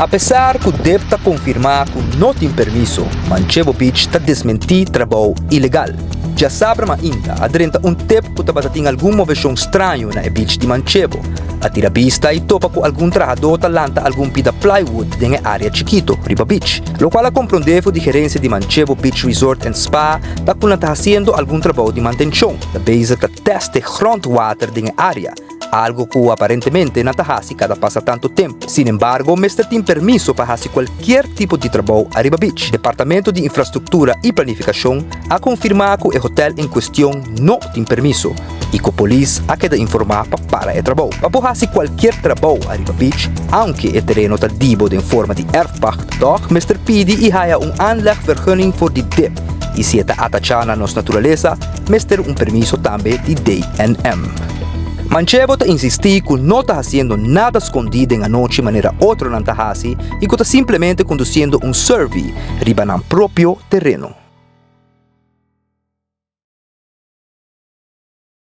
Apesar que o DEP está confirmar que não tem permisso, Manchego Beach está desmentir trabalho ilegal. Já sabe ainda, adrenta tempo que estava tendo alguma moveção estranha na beach de Manchego. A tira vista e topa com algum trabalhador talanta algum pida plywood na área chiquito, Riba Beach. Lo qual compreendeu de gerência de Manchego Beach Resort and Spa, da qual está fazendo algum trabalho de manutenção, da base que teste groundwater na área. Algo que aparentemente não está cada passa tanto tempo. Sin embargo, Mr. tem permisso para fazer qualquer tipo de trabalho a Riba Beach. Departamento de Infraestrutura e Planificação a confirmar que o hotel em questão não tem permisso e que a polícia a queda informar para o trabalho. Para fazer qualquer trabalho a Riba Beach, aunque o terreno está dibo em forma de erfpacht, doch Mr. pede e haya aanlegvergunning voor die DEP. E se está atachada na nossa natureza, Mr. permisso também de DNM. Manchego está insistir que não está fazendo nada escondido na noite de maneira outra não está fazendo e que está simplesmente conduzindo survey riba no próprio terreno.